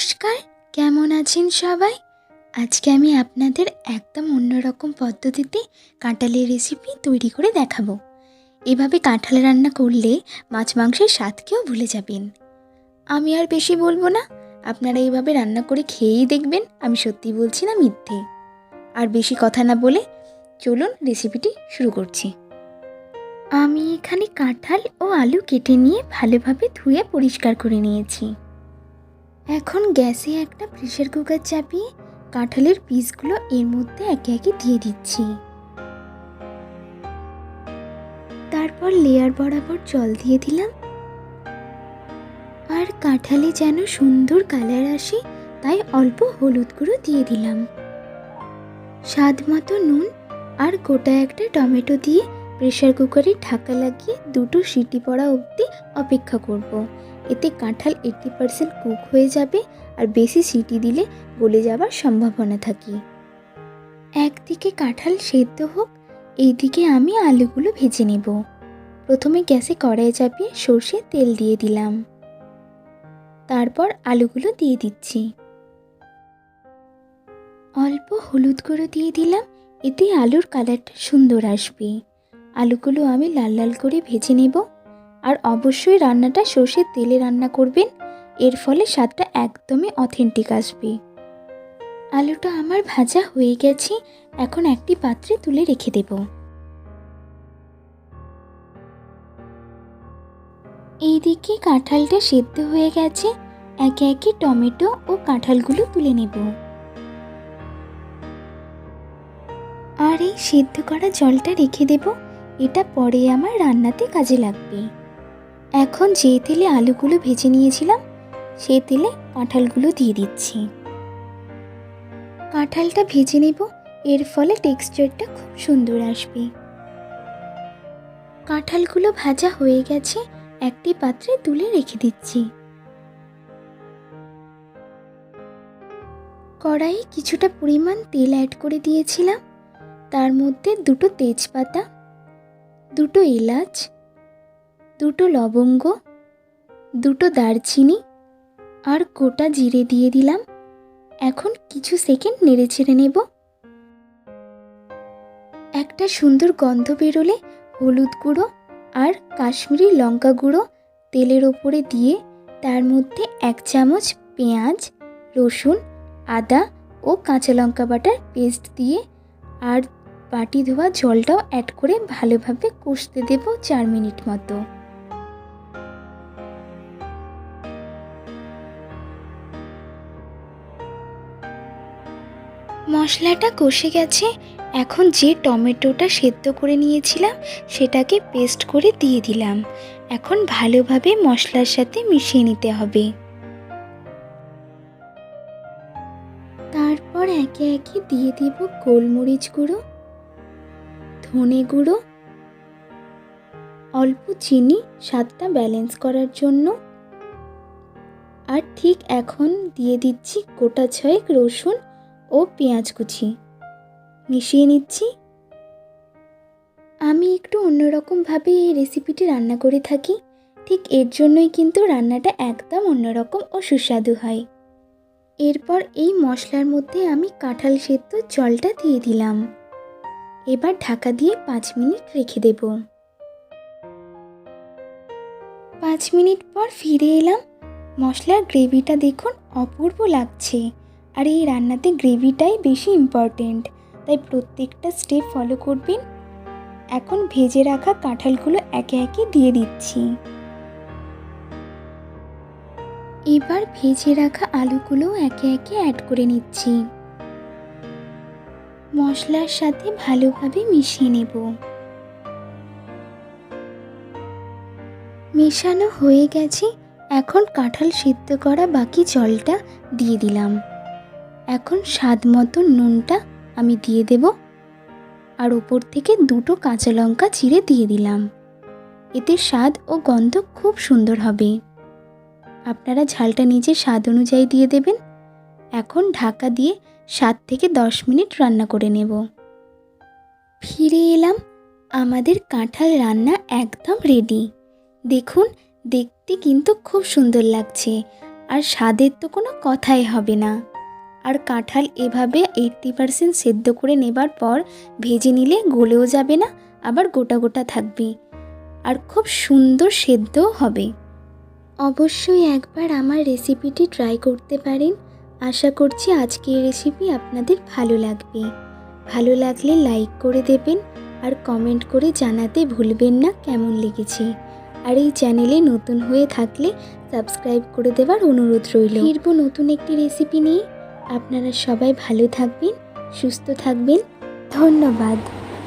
নমস্কার, কেমন আছেন সবাই? আজকে আমি আপনাদের একদম অন্যরকম পদ্ধতিতে কাঁঠালের রেসিপি তৈরি করে দেখাবো। এভাবে কাঁঠাল রান্না করলে মাছ মাংসের স্বাদকেও ভুলে যাবেন। আমি আর বেশি বলবো না, আপনারা এইভাবে রান্না করে খেয়েই দেখবেন আমি সত্যি বলছি না মিথ্যে। আর বেশি কথা না বলে চলুন রেসিপিটি শুরু করছি। আমি এখানে কাঁঠাল ও আলু কেটে নিয়ে ভালোভাবে ধুয়ে পরিষ্কার করে নিয়েছি। এখন গ্যাসে একটা প্রেসার কুকার চাপিয়ে কাঁঠালের পিসগুলো এর মধ্যে একে একে দিয়ে দিচ্ছি। তারপর লেয়ার বরাবর জল দিয়ে দিলাম। আর কাঁঠালে যেন সুন্দর কালার আসে তাই অল্প হলুদ গুঁড়ো দিয়ে দিলাম। স্বাদ মতো নুন আর গোটা একটা টমেটো দিয়ে প্রেসার কুকারে ঢাকা লাগিয়ে 2টো সিটি পড়া অবধি অপেক্ষা করব। এতে কাঁঠাল 80% কুক হয়ে যাবে আর বেশি সিটি দিলে গলে যাবার সম্ভাবনা থাকে। একদিকে কাঁঠাল সেদ্ধ হোক, এইদিকে আমি আলুগুলো ভেজে নেব। প্রথমে গ্যাসে কড়াই চাপিয়ে সর্ষে তেল দিয়ে দিলাম। তারপর আলুগুলো দিয়ে দিচ্ছি। অল্প হলুদ গুঁড়ো দিয়ে দিলাম, এতে আলুর কালারটা সুন্দর আসবে। আলুগুলো আমি লাল লাল করে ভেজে নেব। আর অবশ্যই রান্নাটা সর্ষের তেলে রান্না করবেন, এর ফলে স্বাদটা একদমই অথেন্টিক আসবে। আলুটা আমার ভাজা হয়ে গেছে, এখন একটি পাত্রে তুলে রেখে দেব। এইদিকে কাঁঠালটা সেদ্ধ হয়ে গেছে, একে একে টমেটো ও কাঁঠালগুলো তুলে নেব। আর এই সেদ্ধ করা জলটা রেখে দেব, এটা পরে আমার রান্নাতে কাজে লাগবে। এখন যে তেলে আলুগুলো ভেজে নিয়েছিলাম সেই তেলে কাঁঠালগুলো দিয়ে দিচ্ছি। কাঁঠালটা ভেজে নেব, এর ফলে টেক্সচারটা খুব সুন্দর আসবে। কাঁঠালগুলো ভাজা হয়ে গেছে, একটি পাত্রে তুলে রেখে দিচ্ছি। কড়াইয়ে কিছুটা পরিমাণ তেল অ্যাড করে দিয়েছিলাম। তার মধ্যে 2টো তেজপাতা, 2টো এলাচ, 2টো লবঙ্গ, 2টো দারচিনি আর গোটা জিরে দিয়ে দিলাম। এখন কিছু সেকেন্ড নেড়ে ছেড়ে নেব। একটা সুন্দর গন্ধ বেরোলে হলুদ গুঁড়ো আর কাশ্মীরি লঙ্কা গুঁড়ো তেলের ওপরে দিয়ে তার মধ্যে 1 চামচ পেঁয়াজ, রসুন, আদা ও কাঁচা লঙ্কা বাটার পেস্ট দিয়ে আর বাটি ধোয়া জলটাও অ্যাড করে ভালোভাবে কষতে দেব 4 মিনিট মতো। মশলাটা কষে গেছে, এখন যে টমেটোটা সেদ্ধ করে নিয়েছিলাম সেটাকে পেস্ট করে দিয়ে দিলাম। এখন ভালোভাবে মশলার সাথে মিশিয়ে নিতে হবে। তারপর একে একে দিয়ে দেব গোলমরিচ গুঁড়ো, ধনে গুঁড়ো, অল্প চিনি স্বাদটা ব্যালেন্স করার জন্য, আর ঠিক এখন দিয়ে দিচ্ছি গোটা 6 রসুন ও পেঁয়াজ কুচি। মিশিয়ে নিচ্ছি। আমি একটু অন্যরকমভাবে এই রেসিপিটি রান্না করে থাকি, ঠিক এর জন্যই কিন্তু রান্নাটা একদম অন্যরকম ও সুস্বাদু হয়। এরপর এই মশলার মধ্যে আমি কাঁঠাল সেদ্ধ জলটা দিয়ে দিলাম। এবার ঢাকা দিয়ে 5 মিনিট রেখে দেব। 5 মিনিট পর ফিরে এলাম। মশলার গ্রেভিটা দেখুন অপূর্ব লাগছে। আর এই রান্নাতে গ্রেভিটাই বেশি ইম্পর্টেন্ট, তাই প্রত্যেকটা স্টেপ ফলো করবেন। এখন ভেজে রাখা কাঁঠালগুলো একে একে দিয়ে দিচ্ছি। এবার ভেজে রাখা আলুগুলো একে একে অ্যাড করে নিচ্ছি। মশলার সাথে ভালোভাবে মিশিয়ে নেব। মেশানো হয়ে গেছে, এখন কাঁঠাল সিদ্ধ করা বাকি জলটা দিয়ে দিলাম। এখন স্বাদ মতো নুনটা আমি দিয়ে দেব আর উপর থেকে 2টো কাঁচা লঙ্কা চিড়ে দিয়ে দিলাম। এতে স্বাদ ও গন্ধ খুব সুন্দর হবে। আপনারা ঝালটা নিজের স্বাদ অনুযায়ী দিয়ে দেবেন। এখন ঢাকা দিয়ে 7 থেকে 10 মিনিট রান্না করে নেব। ফিরে এলাম, আমাদের কাঁঠাল রান্না একদম রেডি। দেখুন দেখতে কিন্তু খুব সুন্দর লাগছে আর স্বাদের তো কোনো কথাই হবে না। আর কাঁঠাল এভাবে 80% সেদ্ধ করে নেবার পর ভেজে নিলে গলেও যাবে না, আবার গোটা গোটা থাকবে আর খুব সুন্দর সেদ্ধও হবে। অবশ্যই একবার আমার রেসিপিটি ট্রাই করতে পারেন। আশা করছি আজকের রেসিপি আপনাদের ভালো লাগবে। ভালো লাগলে লাইক করে দেবেন আর কমেন্ট করে জানাতে ভুলবেন না কেমন লেগেছে। আর এই চ্যানেলে নতুন হয়ে থাকলে সাবস্ক্রাইব করে দেওয়ার অনুরোধ রইল। ফিরবো নতুন একটি রেসিপি নিয়ে। আপনারা সবাই ভালো থাকবেন, সুস্থ থাকবেন। ধন্যবাদ।